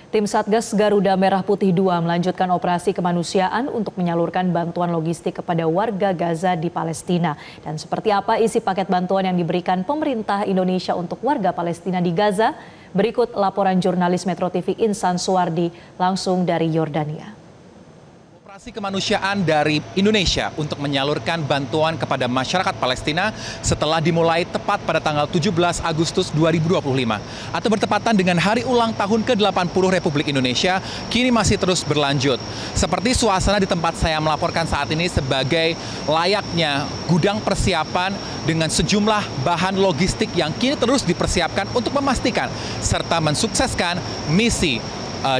Tim Satgas Garuda Merah Putih II melanjutkan operasi kemanusiaan untuk menyalurkan bantuan logistik kepada warga Gaza di Palestina. Dan seperti apa isi paket bantuan yang diberikan pemerintah Indonesia untuk warga Palestina di Gaza? Berikut laporan jurnalis Metro TV Insan Suwardi langsung dari Yordania. Operasi kemanusiaan dari Indonesia untuk menyalurkan bantuan kepada masyarakat Palestina setelah dimulai tepat pada tanggal 17 Agustus 2025 atau bertepatan dengan hari ulang tahun ke-80 Republik Indonesia kini masih terus berlanjut. Seperti suasana di tempat saya melaporkan saat ini sebagai layaknya gudang persiapan dengan sejumlah bahan logistik yang kini terus dipersiapkan untuk memastikan serta mensukseskan misi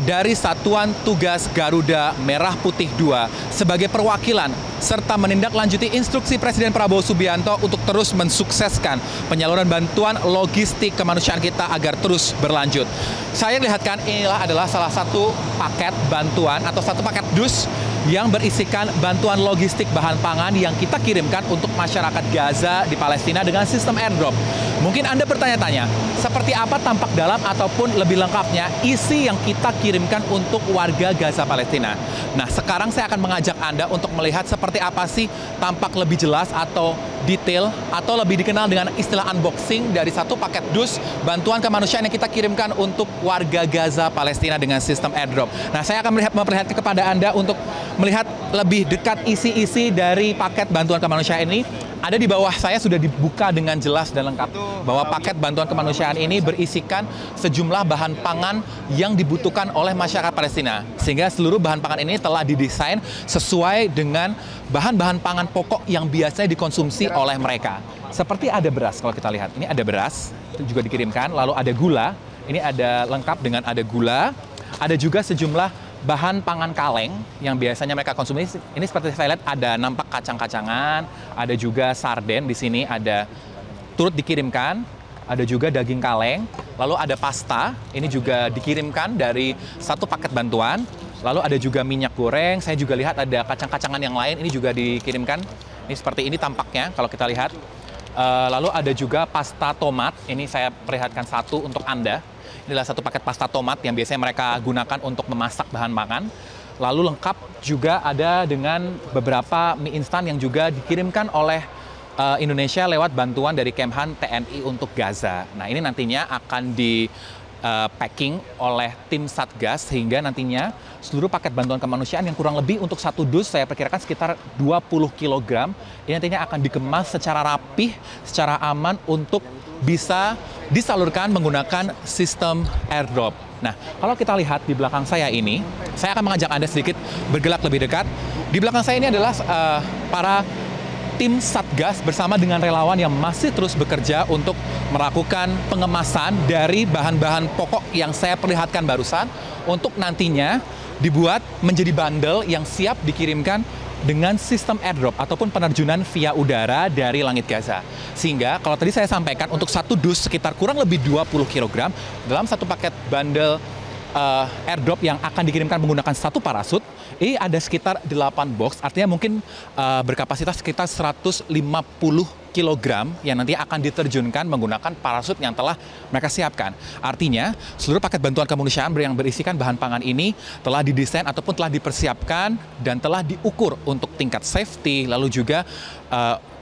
dari Satuan Tugas Garuda Merah Putih II sebagai perwakilan serta menindaklanjuti instruksi Presiden Prabowo Subianto untuk terus mensukseskan penyaluran bantuan logistik kemanusiaan kita agar terus berlanjut. Saya lihatkan inilah adalah salah satu paket bantuan atau satu paket dus yang berisikan bantuan logistik bahan pangan yang kita kirimkan untuk masyarakat Gaza di Palestina dengan sistem airdrop. Mungkin Anda bertanya-tanya, seperti apa tampak dalam ataupun lebih lengkapnya isi yang kita kirimkan untuk warga Gaza Palestina. Nah, sekarang saya akan mengajak Anda untuk melihat seperti apa sih tampak lebih jelas atau detail atau lebih dikenal dengan istilah unboxing dari satu paket dus bantuan kemanusiaan yang kita kirimkan untuk warga Gaza Palestina dengan sistem airdrop. Nah, saya akan memperlihatkan kepada Anda untuk melihat lebih dekat isi-isi dari paket bantuan kemanusiaan ini. Ada di bawah saya sudah dibuka dengan jelas dan lengkap bahwa paket bantuan kemanusiaan ini berisikan sejumlah bahan pangan yang dibutuhkan oleh masyarakat Palestina. Sehingga seluruh bahan pangan ini telah didesain sesuai dengan bahan-bahan pangan pokok yang biasanya dikonsumsi oleh mereka. Seperti ada beras, kalau kita lihat. Ini ada beras, itu juga dikirimkan. Lalu ada gula, ini ada lengkap dengan ada gula. Ada juga sejumlah bahan pangan kaleng yang biasanya mereka konsumsi. Ini seperti saya lihat ada nampak kacang-kacangan, ada juga sarden di sini, ada turut dikirimkan, ada juga daging kaleng, lalu ada pasta, ini juga dikirimkan dari satu paket bantuan, lalu ada juga minyak goreng, saya juga lihat ada kacang-kacangan yang lain, ini juga dikirimkan. Ini seperti ini tampaknya kalau kita lihat. Lalu ada juga pasta tomat, ini saya perlihatkan satu untuk Anda. Inilah satu paket pasta tomat yang biasanya mereka gunakan untuk memasak bahan pangan. Lalu lengkap juga ada dengan beberapa mie instan yang juga dikirimkan oleh Indonesia lewat bantuan dari Kemhan TNI untuk Gaza. Nah, ini nantinya akan packing oleh tim Satgas sehingga nantinya seluruh paket bantuan kemanusiaan yang kurang lebih untuk satu dus saya perkirakan sekitar 20 kg ini nantinya akan dikemas secara rapih, secara aman untuk bisa disalurkan menggunakan sistem airdrop. Nah, kalau kita lihat di belakang saya ini, saya akan mengajak Anda sedikit bergerak lebih dekat. Di belakang saya ini adalah para tim Satgas bersama dengan relawan yang masih terus bekerja untuk melakukan pengemasan dari bahan-bahan pokok yang saya perlihatkan barusan untuk nantinya dibuat menjadi bundle yang siap dikirimkan dengan sistem airdrop ataupun penerjunan via udara dari langit Gaza. Sehingga kalau tadi saya sampaikan untuk satu dus sekitar kurang lebih 20 kg dalam satu paket bundle airdrop yang akan dikirimkan menggunakan satu parasut, ini ada sekitar 8 box, artinya mungkin berkapasitas sekitar 150 kg yang nanti akan diterjunkan menggunakan parasut yang telah mereka siapkan. Artinya, seluruh paket bantuan kemanusiaan yang berisikan bahan pangan ini telah didesain ataupun telah dipersiapkan dan telah diukur untuk tingkat safety, lalu juga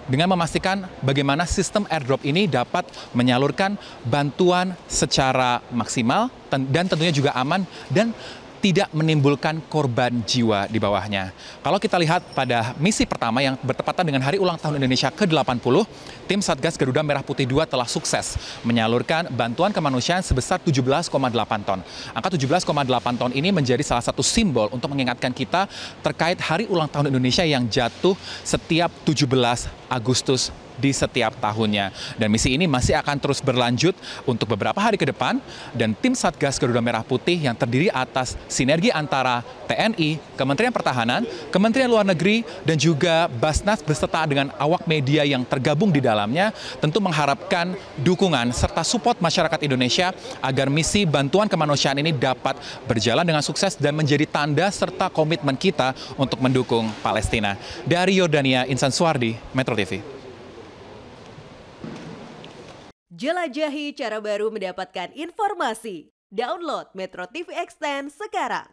dengan memastikan bagaimana sistem airdrop ini dapat menyalurkan bantuan secara maksimal dan tentunya juga aman dan tidak menimbulkan korban jiwa di bawahnya. Kalau kita lihat pada misi pertama yang bertepatan dengan Hari Ulang Tahun Indonesia ke-80, tim Satgas Garuda Merah Putih II telah sukses menyalurkan bantuan kemanusiaan sebesar 17,8 ton. Angka 17,8 ton ini menjadi salah satu simbol untuk mengingatkan kita terkait Hari Ulang Tahun Indonesia yang jatuh setiap 17 Agustus di setiap tahunnya. Dan misi ini masih akan terus berlanjut untuk beberapa hari ke depan dan tim Satgas Garuda Merah Putih yang terdiri atas sinergi antara TNI, Kementerian Pertahanan, Kementerian Luar Negeri, dan juga Basnas beserta dengan awak media yang tergabung di dalamnya tentu mengharapkan dukungan serta support masyarakat Indonesia agar misi bantuan kemanusiaan ini dapat berjalan dengan sukses dan menjadi tanda serta komitmen kita untuk mendukung Palestina. Dari Yordania, Insan Suwardi, Metro TV. Jelajahi cara baru mendapatkan informasi. Download Metro TV Extend sekarang.